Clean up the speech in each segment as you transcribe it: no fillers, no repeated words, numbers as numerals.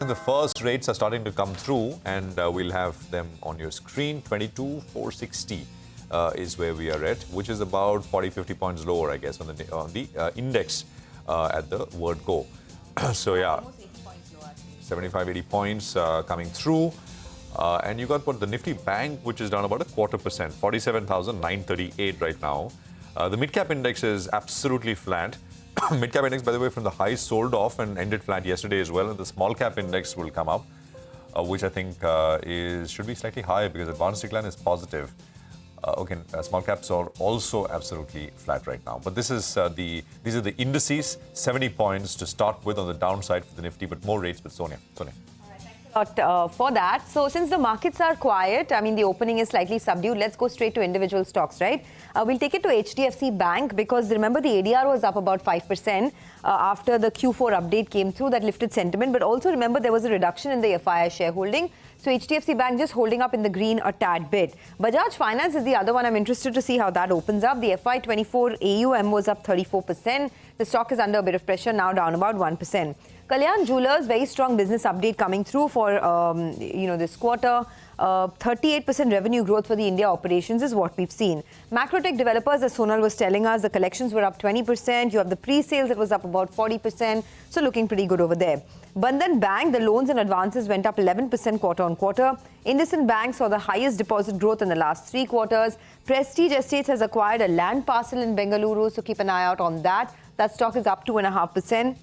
The first rates are starting to come through, and we'll have them on your screen. 22,460 is where we are at, which is about 40-50 points lower, I guess, on the index at the word go. So yeah, almost 80 points lower. 75-80 points coming through. And you got the Nifty Bank, which is down about 0.25%, 47,938 right now. The mid-cap index is absolutely flat. Mid-cap index, by the way, from the highs sold off and ended flat yesterday as well. And the small-cap index will come up, which I think should be slightly higher because advanced decline is positive. Small caps are also absolutely flat right now. But these are the indices, 70 points to start with on the downside for the Nifty, but more rates with Sonia. For that. So since the markets are quiet, I mean, the opening is slightly subdued, let's go straight to individual stocks, right? We'll take it to HDFC Bank because remember the ADR was up about 5% after the Q4 update came through that lifted sentiment. But also remember there was a reduction in the FII shareholding. So HDFC Bank just holding up in the green a tad bit. Bajaj Finance is the other one. I'm interested to see how that opens up. The FY24 AUM was up 34%. The stock is under a bit of pressure, now down about 1%. Kalyan Jewellers, very strong business update coming through for this quarter. 38% revenue growth for the India operations is what we've seen. Macrotech developers, as Sonal was telling us, the collections were up 20%. You have the pre-sales that was up about 40%. So looking pretty good over there. Bandhan Bank, the loans and advances went up 11% quarter on quarter. IndusInd Bank saw the highest deposit growth in the last 3 quarters. Prestige Estates has acquired a land parcel in Bengaluru, so keep an eye out on that. That stock is up 2.5%.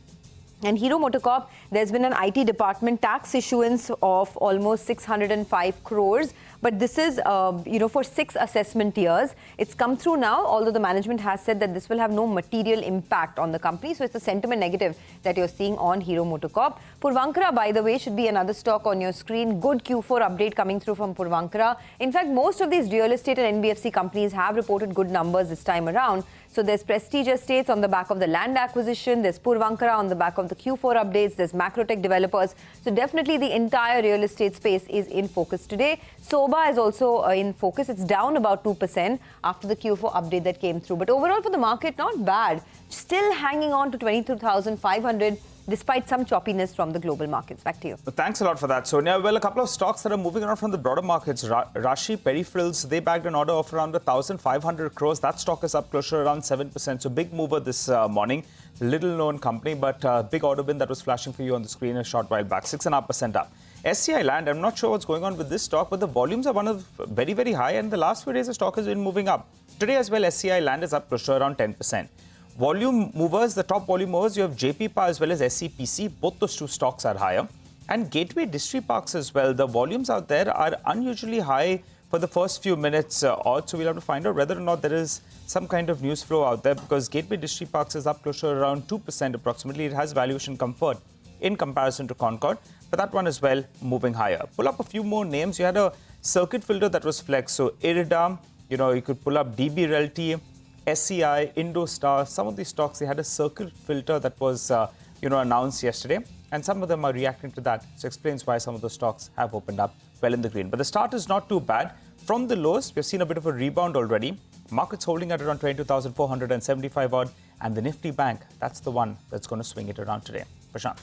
And Hero MotoCorp, there's been an IT department tax issuance of almost 605 crores. But this is, for 6 assessment years. It's come through now, although the management has said that this will have no material impact on the company. So it's a sentiment negative that you're seeing on Hero MotoCorp. Puravankara, by the way, should be another stock on your screen. Good Q4 update coming through from Puravankara. In fact, most of these real estate and NBFC companies have reported good numbers this time around. So there's Prestige Estates on the back of the land acquisition. There's Puravankara on the back of the Q4 updates. There's Macrotech developers. So definitely the entire real estate space is in focus today. Soba is also in focus. It's down about 2% after the Q4 update that came through. But overall for the market, not bad. Still hanging on to 22,500 despite some choppiness from the global markets. Back to you. Thanks a lot for that, Sonia. Well, a couple of stocks that are moving around from the broader markets. Rashi Peripherals, they bagged an order of around 1,500 crores. That stock is up closer around 7%. So big mover this morning. Little known company, but big order win that was flashing for you on the screen a short while back. 6.5% up. SCI Land, I'm not sure what's going on with this stock, but the volumes are very, very high. And the last few days, the stock has been moving up. Today as well, SCI Land is up close to around 10%. Volume movers, the top volume movers, you have JP Power as well as SCPC. Both those 2 stocks are higher. And Gateway Distriparks as well. The volumes out there are unusually high for the first few minutes odd. So we'll have to find out whether or not there is some kind of news flow out there because Gateway Distriparks is up close to around 2% approximately. It has valuation comfort in comparison to Concord. But that one as well moving higher. Pull up a few more names. You had a circuit filter that was flexed. So Irida, you could pull up DB Realty, SCI, Indostar, some of these stocks, they had a circuit filter that was, announced yesterday. And some of them are reacting to that. So explains why some of those stocks have opened up well in the green. But the start is not too bad. From the lows, we've seen a bit of a rebound already. Markets holding at around 22,475 odd. And the Nifty Bank, that's the one that's going to swing it around today. Prashant.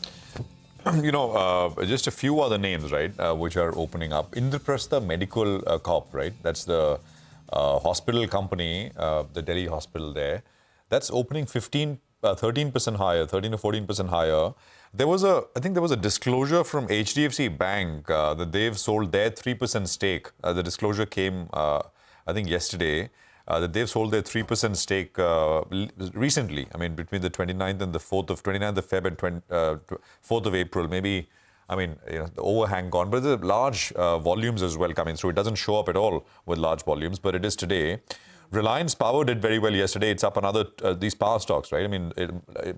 Just a few other names, right, which are opening up. Indraprastha Medical Corp, right? That's the hospital company, the Delhi hospital there. That's opening 13% higher, 13 to 14% higher. I think there was a disclosure from HDFC Bank that they've sold their 3% stake. The disclosure came, I think, yesterday. That they've sold their 3% stake recently. I mean, between the 29th and the 4th of Feb and 4th of April. Maybe, the overhang gone. But there's large volumes as well coming through. It doesn't show up at all with large volumes, but it is today. Reliance Power did very well yesterday. It's up another, these power stocks, right?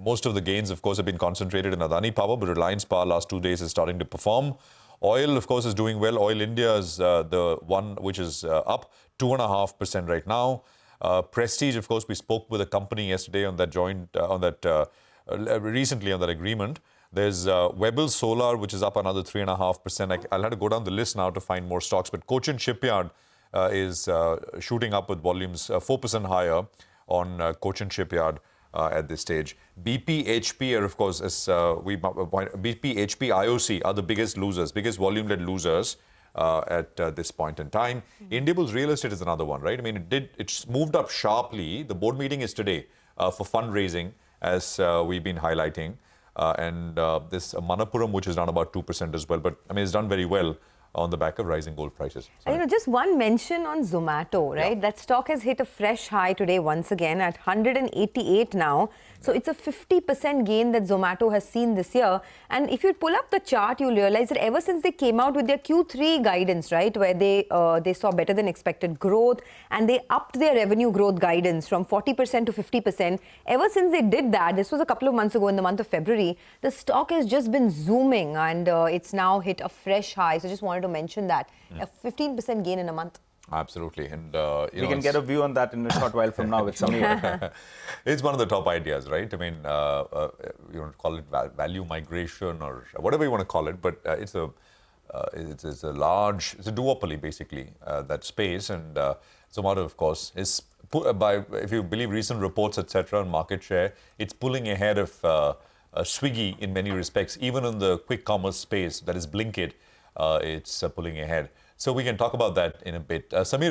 Most of the gains, of course, have been concentrated in Adani Power, but Reliance Power last 2 days is starting to perform. Oil, of course, is doing well. Oil India is the one which is up 2.5% right now. Prestige, of course, we spoke with a company yesterday on that recently on that agreement. There's Webble Solar, which is up another 3.5%. I'll have to go down the list now to find more stocks. But Cochin Shipyard is shooting up with volumes 4% higher on Cochin Shipyard. at this stage. BPHP are, of course, as BPHP IOC are the biggest losers, biggest volume-led losers at this point in time. Indiabulls Real Estate is another one, right? I mean, it's moved up sharply. The board meeting is today for fundraising, as we've been highlighting. And this Manappuram, which is down about 2% as well. But, I mean, it's done very well on the back of rising gold prices. And, just one mention on Zomato, right? Yeah. That stock has hit a fresh high today once again at 188 now. So it's a 50% gain that Zomato has seen this year. And if you pull up the chart, you'll realize that ever since they came out with their Q3 guidance, right, where they saw better than expected growth and they upped their revenue growth guidance from 40% to 50%. Ever since they did that, this was a couple of months ago in the month of February, the stock has just been zooming and it's now hit a fresh high. So just wanted to mention that. A 15% gain in a month. Absolutely. And we can get a view on that in a short while from now with Samir. It's one of the top ideas, right? I mean, you want to call it value migration or whatever you want to call it, but it's a duopoly, basically, that space. And Zomato, of course, is, if you believe recent reports, etc., on market share, it's pulling ahead of Swiggy in many respects. Even in the quick commerce space, that is Blinkit, it's pulling ahead. So we can talk about that in a bit. Samir.